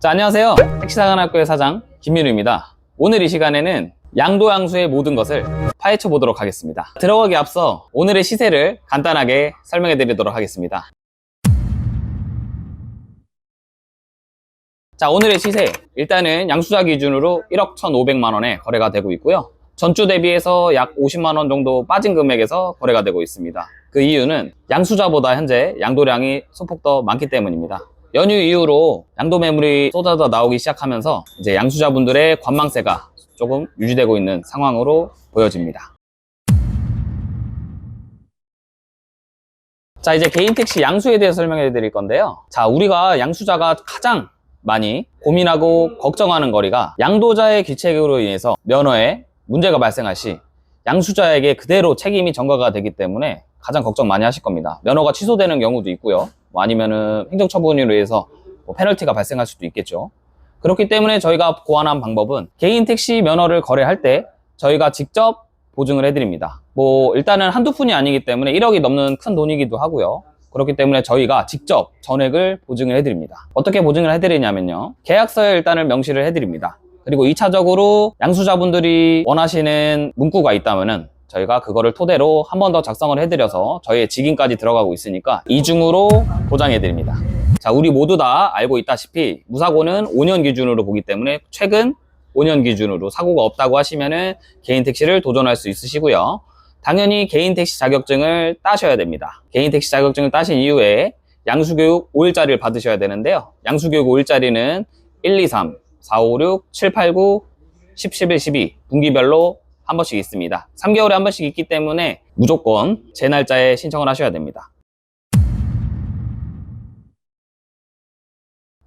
자, 안녕하세요. 택시사관학교의 사장 김민우입니다. 오늘 이 시간에는 양도양수의 모든 것을 파헤쳐 보도록 하겠습니다. 들어가기 앞서 오늘의 시세를 간단하게 설명해 드리도록 하겠습니다. 자, 오늘의 시세, 일단은 양수자 기준으로 1억 1,500만원에 거래가 되고 있고요. 전주 대비해서 약 50만원 정도 빠진 금액에서 거래가 되고 있습니다. 그 이유는 양수자보다 현재 양도량이 소폭 더 많기 때문입니다. 연휴 이후로 양도 매물이 쏟아져 나오기 시작하면서 이제 양수자분들의 관망세가 조금 유지되고 있는 상황으로 보여집니다. 자, 이제 개인 택시 양수에 대해서 설명해 드릴 건데요. 자, 우리가 양수자가 가장 많이 고민하고 걱정하는 거리가 양도자의 귀책으로 인해서 면허에 문제가 발생할 시 양수자에게 그대로 책임이 전가가 되기 때문에 가장 걱정 많이 하실 겁니다. 면허가 취소되는 경우도 있고요. 아니면은 행정처분으로 인해서 페널티가 발생할 수도 있겠죠. 그렇기 때문에 저희가 고안한 방법은 개인 택시 면허를 거래할 때 저희가 직접 보증을 해드립니다. 일단은 한두 푼이 아니기 때문에 1억이 넘는 큰 돈이기도 하고요. 그렇기 때문에 저희가 직접 전액을 보증을 해드립니다. 어떻게 보증을 해드리냐면요, 계약서에 일단을 명시를 해드립니다. 그리고 2차적으로 양수자분들이 원하시는 문구가 있다면은 저희가 그거를 토대로 한 번 더 작성을 해드려서 저희의 직인까지 들어가고 있으니까 이중으로 보장해드립니다. 자, 우리 모두 다 알고 있다시피 무사고는 5년 기준으로 보기 때문에 최근 5년 기준으로 사고가 없다고 하시면은 개인 택시를 도전할 수 있으시고요. 당연히 개인 택시 자격증을 따셔야 됩니다. 개인 택시 자격증을 따신 이후에 양수교육 5일짜리를 받으셔야 되는데요. 양수교육 5일짜리는 1, 2, 3, 4, 5, 6, 7, 8, 9, 10, 11, 12 분기별로 한 번씩 있습니다. 3개월에 한 번씩 있기 때문에 무조건 제 날짜에 신청을 하셔야 됩니다.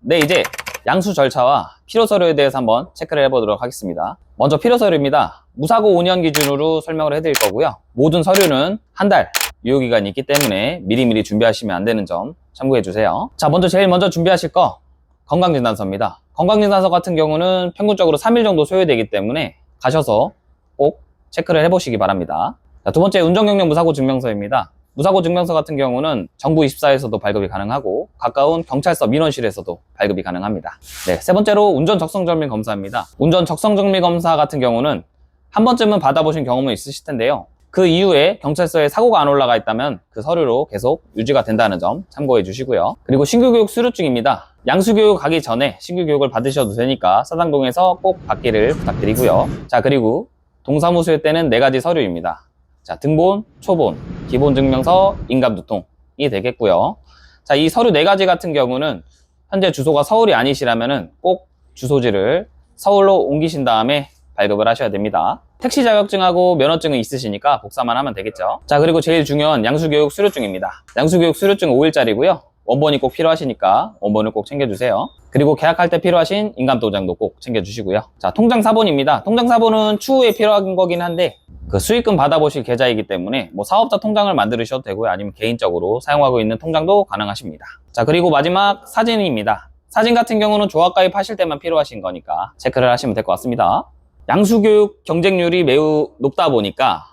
네, 이제 양수 절차와 필요서류에 대해서 한번 체크를 해보도록 하겠습니다. 먼저 필요서류입니다. 무사고 5년 기준으로 설명을 해드릴 거고요. 모든 서류는 한 달 유효기간이 있기 때문에 미리미리 준비하시면 안 되는 점 참고해 주세요. 자, 제일 먼저 준비하실 거 건강진단서입니다. 건강진단서 같은 경우는 평균적으로 3일 정도 소요되기 때문에 가셔서 꼭 체크를 해보시기 바랍니다. 자, 두 번째 운전경력 무사고 증명서입니다. 무사고 증명서 같은 경우는 정부24에서도 발급이 가능하고 가까운 경찰서 민원실에서도 발급이 가능합니다. 네, 세 번째로 운전 적성정밀 검사입니다. 운전 적성정밀 검사 같은 경우는 한 번쯤은 받아보신 경험은 있으실 텐데요. 그 이후에 경찰서에 사고가 안 올라가 있다면 그 서류로 계속 유지가 된다는 점 참고해 주시고요. 그리고 신규교육 수료증입니다. 양수교육 가기 전에 신규교육을 받으셔도 되니까 사당동에서 꼭 받기를 부탁드리고요. 자, 그리고 동사무소에 때는 4가지 서류입니다. 자, 등본, 초본, 기본증명서, 인감두통이 되겠고요. 자, 이 서류 4가지 같은 경우는 현재 주소가 서울이 아니시라면은 꼭 주소지를 서울로 옮기신 다음에 발급을 하셔야 됩니다. 택시 자격증하고 면허증은 있으시니까 복사만 하면 되겠죠. 자, 그리고 제일 중요한 양수교육 수료증입니다. 양수교육 수료증 5일짜리고요. 원본이 꼭 필요하시니까 원본을 꼭 챙겨주세요. 그리고 계약할 때 필요하신 인감도장도 꼭 챙겨주시고요. 자, 통장 사본입니다. 통장 사본은 추후에 필요한 거긴 한데 그 수익금 받아보실 계좌이기 때문에 사업자 통장을 만드셔도 되고요. 아니면 개인적으로 사용하고 있는 통장도 가능하십니다. 자, 그리고 마지막 사진입니다. 사진 같은 경우는 조합가입 하실 때만 필요하신 거니까 체크를 하시면 될 것 같습니다. 양수교육 경쟁률이 매우 높다 보니까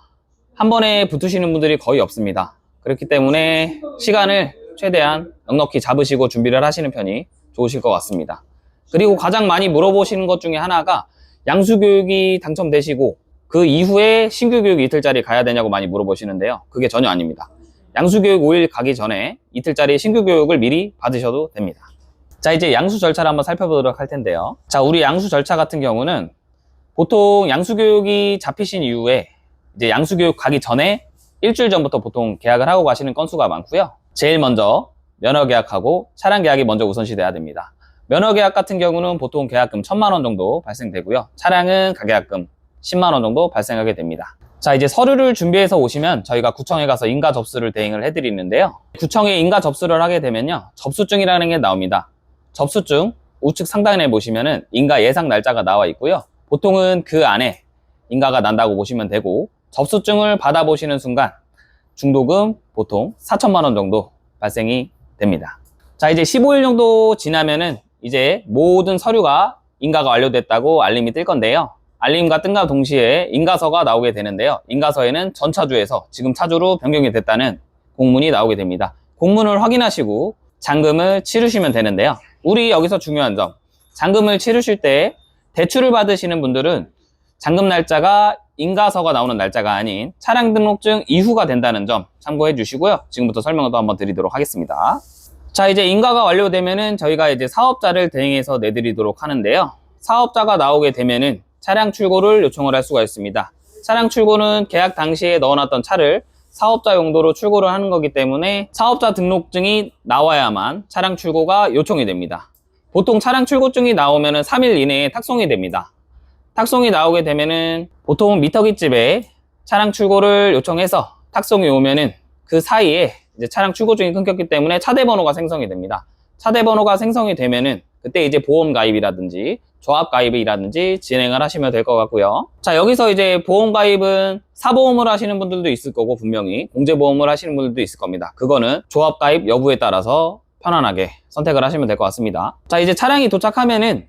한 번에 붙으시는 분들이 거의 없습니다. 그렇기 때문에 시간을 최대한 넉넉히 잡으시고 준비를 하시는 편이 좋으실 것 같습니다. 그리고 가장 많이 물어보시는 것 중에 하나가 양수교육이 당첨되시고 그 이후에 신규교육 이틀짜리 가야 되냐고 많이 물어보시는데요. 그게 전혀 아닙니다. 양수교육 5일 가기 전에 이틀짜리 신규교육을 미리 받으셔도 됩니다. 자, 이제 양수 절차를 한번 살펴보도록 할 텐데요. 자, 우리 양수 절차 같은 경우는 보통 양수교육이 잡히신 이후에 이제 양수교육 가기 전에 일주일 전부터 보통 계약을 하고 가시는 건수가 많고요. 제일 먼저 면허 계약하고 차량 계약이 먼저 우선시 돼야 됩니다. 면허 계약 같은 경우는 보통 계약금 1,000만원 정도 발생되고요. 차량은 가계약금 10만원 정도 발생하게 됩니다. 자, 이제 서류를 준비해서 오시면 저희가 구청에 가서 인가 접수를 대행을 해드리는데요. 구청에 인가 접수를 하게 되면요, 접수증이라는 게 나옵니다. 접수증 우측 상단에 보시면은 인가 예상 날짜가 나와 있고요. 보통은 그 안에 인가가 난다고 보시면 되고, 접수증을 받아보시는 순간 중도금 보통 4,000만원 정도 발생이 됩니다. 자, 이제 15일 정도 지나면은 이제 모든 서류가 인가가 완료됐다고 알림이 뜰 건데요. 알림과 뜬과 동시에 인가서가 나오게 되는데요. 인가서에는 전 차주에서 지금 차주로 변경이 됐다는 공문이 나오게 됩니다. 공문을 확인하시고 잔금을 치르시면 되는데요. 우리 여기서 중요한 점, 잔금을 치르실 때 대출을 받으시는 분들은 잔금 날짜가 인가서가 나오는 날짜가 아닌 차량 등록증 이후가 된다는 점 참고해 주시고요. 지금부터 설명을 또 한번 드리도록 하겠습니다. 자, 이제 인가가 완료되면은 저희가 이제 사업자를 대행해서 내드리도록 하는데요. 사업자가 나오게 되면은 차량 출고를 요청을 할 수가 있습니다. 차량 출고는 계약 당시에 넣어놨던 차를 사업자 용도로 출고를 하는 거기 때문에 사업자 등록증이 나와야만 차량 출고가 요청이 됩니다. 보통 차량 출고증이 나오면은 3일 이내에 탁송이 됩니다. 탁송이 나오게 되면은 보통 미터기집에 차량 출고를 요청해서 탁송이 오면은 그 사이에 이제 차량 출고증이 끊겼기 때문에 차대 번호가 생성이 됩니다. 차대 번호가 생성이 되면은 그때 이제 보험 가입이라든지 조합 가입이라든지 진행을 하시면 될 것 같고요. 자, 여기서 이제 보험 가입은 사보험을 하시는 분들도 있을 거고 분명히 공제보험을 하시는 분들도 있을 겁니다. 그거는 조합 가입 여부에 따라서 편안하게 선택을 하시면 될 것 같습니다. 자, 이제 차량이 도착하면은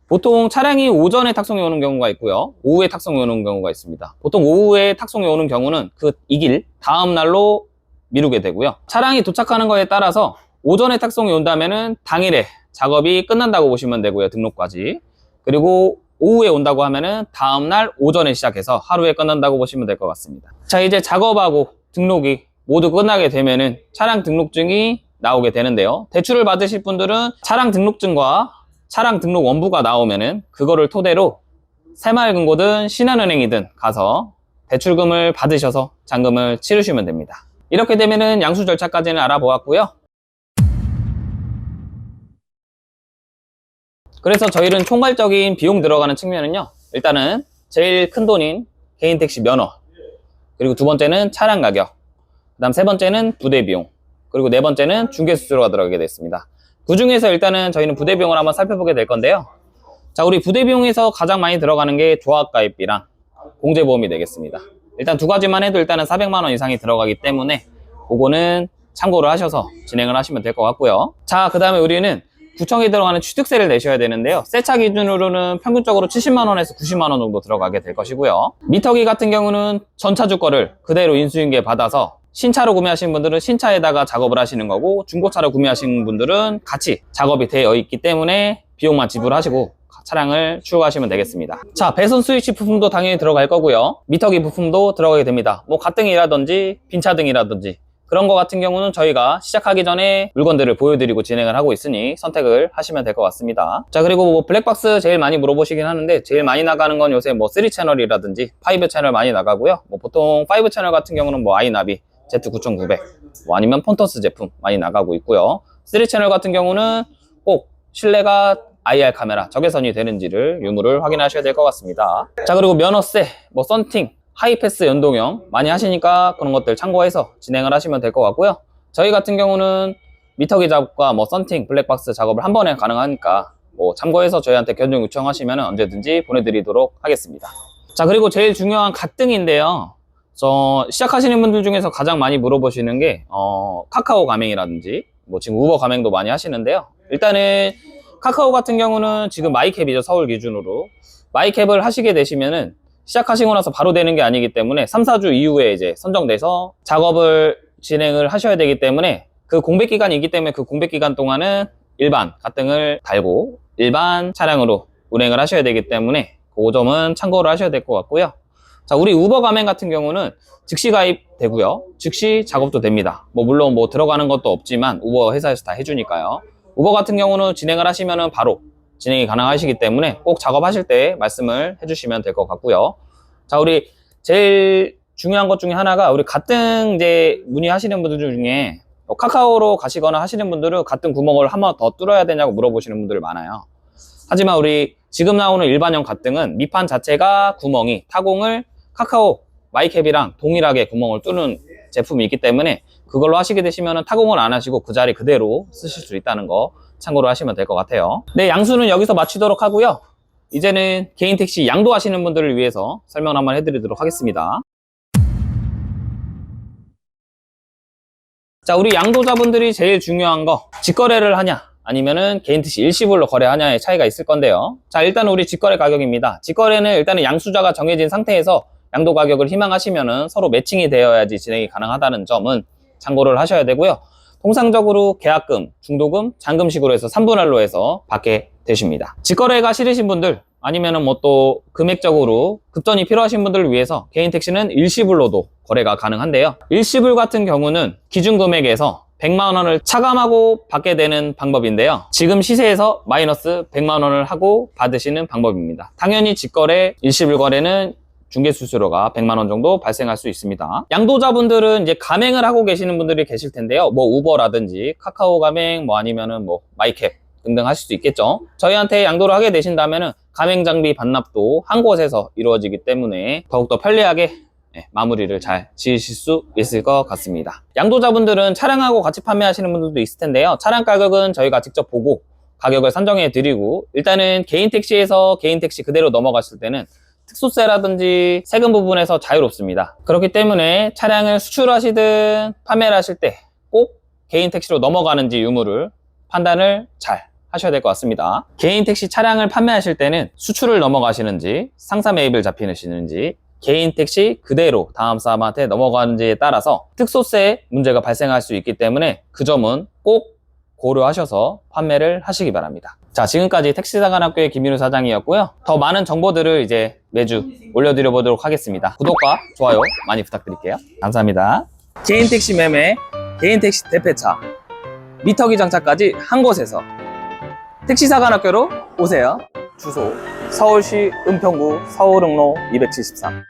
보통 차량이 오전에 탁송이 오는 경우가 있고요. 오후에 탁송이 오는 경우가 있습니다. 보통 오후에 탁송이 오는 경우는 이 길 다음 날로 미루게 되고요. 차량이 도착하는 거에 따라서 오전에 탁송이 온다면은 당일에 작업이 끝난다고 보시면 되고요. 등록까지. 그리고 오후에 온다고 하면은 다음날 오전에 시작해서 하루에 끝난다고 보시면 될 것 같습니다. 자, 이제 작업하고 등록이 모두 끝나게 되면은 차량 등록증이 나오게 되는데요. 대출을 받으실 분들은 차량 등록증과 차량 등록 원부가 나오면은 그거를 토대로 새마을금고든 신한은행이든 가서 대출금을 받으셔서 잔금을 치르시면 됩니다. 이렇게 되면은 양수 절차까지는 알아보았고요. 그래서 저희는 총괄적인 비용 들어가는 측면은요, 일단은 제일 큰 돈인 개인택시 면허, 그리고 두 번째는 차량 가격, 그 다음 세 번째는 부대 비용, 그리고 네 번째는 중개수수료가 들어가게 됐습니다. 그 중에서 일단은 저희는 부대 비용을 한번 살펴보게 될 건데요. 자, 우리 부대 비용에서 가장 많이 들어가는 게 조합가입비랑 공제보험이 되겠습니다. 일단 두 가지만 해도 일단은 400만 원 이상이 들어가기 때문에 그거는 참고를 하셔서 진행을 하시면 될 것 같고요. 자, 그 다음에 우리는 구청에 들어가는 취득세를 내셔야 되는데요. 새 차 기준으로는 평균적으로 70만 원에서 90만 원 정도 들어가게 될 것이고요. 미터기 같은 경우는 전차주 거를 그대로 인수인계 받아서 신차로 구매하신 분들은 신차에다가 작업을 하시는 거고, 중고차로 구매하신 분들은 같이 작업이 되어 있기 때문에 비용만 지불하시고 차량을 출고하시면 되겠습니다. 자, 배선 스위치 부품도 당연히 들어갈 거고요. 미터기 부품도 들어가게 됩니다. 뭐 가등이라든지 빈차등이라든지 그런 거 같은 경우는 저희가 시작하기 전에 물건들을 보여드리고 진행을 하고 있으니 선택을 하시면 될 것 같습니다. 자, 그리고 뭐 블랙박스 제일 많이 물어보시긴 하는데 제일 많이 나가는 건 요새 뭐 3채널이라든지 5채널 많이 나가고요. 뭐 보통 5채널 같은 경우는 뭐 아이나비 Z9900 뭐 아니면 폰터스 제품 많이 나가고 있고요. 3채널 같은 경우는 꼭 실내가 IR 카메라 적외선이 되는지를 유무를 확인하셔야 될 것 같습니다. 자, 그리고 면허세, 뭐 썬팅, 하이패스 연동형 많이 하시니까 그런 것들 참고해서 진행을 하시면 될 것 같고요. 저희 같은 경우는 미터기 작업과 뭐 썬팅, 블랙박스 작업을 한 번에 가능하니까 뭐 참고해서 저희한테 견적 요청하시면 언제든지 보내드리도록 하겠습니다. 자, 그리고 제일 중요한 가등인데요. 시작하시는 분들 중에서 가장 많이 물어보시는 게 카카오 가맹이라든지 뭐 지금 우버 가맹도 많이 하시는데요. 일단은 카카오 같은 경우는 지금 마이캡이죠. 서울 기준으로 마이캡을 하시게 되시면은 시작하시고 나서 바로 되는 게 아니기 때문에 3, 4주 이후에 이제 선정돼서 작업을 진행을 하셔야 되기 때문에 그 공백 기간이 있기 때문에 그 공백 기간 동안은 일반 가등을 달고 일반 차량으로 운행을 하셔야 되기 때문에 그 점은 참고를 하셔야 될 것 같고요. 자, 우리 우버 가맹 같은 경우는 즉시 가입 되고요. 즉시 작업도 됩니다. 뭐 물론 뭐 들어가는 것도 없지만 우버 회사에서 다 해주니까요. 우버 같은 경우는 진행을 하시면은 바로 진행이 가능하시기 때문에 꼭 작업하실 때 말씀을 해주시면 될 것 같고요. 자, 우리 제일 중요한 것 중에 하나가 우리 가등 이제 문의하시는 분들 중에 카카오로 가시거나 하시는 분들은 가등 구멍을 한 번 더 뚫어야 되냐고 물어보시는 분들 많아요. 하지만 우리 지금 나오는 일반형 가등은 밑판 자체가 구멍이 타공을 카카오 마이캡이랑 동일하게 구멍을 뚫는 제품이 있기 때문에 그걸로 하시게 되시면 타공을 안 하시고 그 자리 그대로 쓰실 수 있다는 거 참고로 하시면 될 것 같아요. 네, 양수는 여기서 마치도록 하고요. 이제는 개인택시 양도하시는 분들을 위해서 설명을 한번 해드리도록 하겠습니다. 자, 우리 양도자분들이 제일 중요한 거 직거래를 하냐 아니면은 개인택시 일시불로 거래하냐의 차이가 있을 건데요. 자, 일단은 우리 직거래 가격입니다. 직거래는 일단은 양수자가 정해진 상태에서 양도 가격을 희망하시면은 서로 매칭이 되어야지 진행이 가능하다는 점은 참고를 하셔야 되고요. 통상적으로 계약금, 중도금, 잔금식으로 해서 3분할로 해서 받게 되십니다. 직거래가 싫으신 분들 아니면은 뭐 또 금액적으로 급전이 필요하신 분들을 위해서 개인 택시는 일시불로도 거래가 가능한데요. 일시불 같은 경우는 기준 금액에서 100만 원을 차감하고 받게 되는 방법인데요. 지금 시세에서 마이너스 100만 원을 하고 받으시는 방법입니다. 당연히 직거래, 일시불 거래는 중개 수수료가 100만 원 정도 발생할 수 있습니다. 양도자분들은 이제 가맹을 하고 계시는 분들이 계실 텐데요. 뭐 우버라든지 카카오 가맹, 뭐 아니면은 뭐 마이캡 등등 하실 수 있겠죠. 저희한테 양도를 하게 되신다면은 가맹 장비 반납도 한 곳에서 이루어지기 때문에 더욱더 편리하게 마무리를 잘 지으실 수 있을 것 같습니다. 양도자분들은 차량하고 같이 판매하시는 분들도 있을 텐데요. 차량 가격은 저희가 직접 보고 가격을 산정해 드리고, 일단은 개인 택시에서 개인 택시 그대로 넘어갔을 때는 특수세라든지 세금 부분에서 자유롭습니다. 그렇기 때문에 차량을 수출하시든 판매를 하실 때 꼭 개인 택시로 넘어가는지 유무를 판단을 잘 하셔야 될 것 같습니다. 개인 택시 차량을 판매하실 때는 수출을 넘어가시는지 상사 매입을 잡히시는지 개인 택시 그대로 다음 사람한테 넘어가는지에 따라서 특소세 문제가 발생할 수 있기 때문에 그 점은 꼭 고려하셔서 판매를 하시기 바랍니다. 자, 지금까지 택시사관학교의 김민우 사장이었고요. 더 많은 정보들을 이제 매주 올려드려 보도록 하겠습니다. 구독과 좋아요 많이 부탁드릴게요. 감사합니다. 개인 택시 매매, 개인 택시 대폐차, 미터기 장착까지 한 곳에서 택시사관학교로 오세요. 주소 서울시 은평구 서울흥로 273.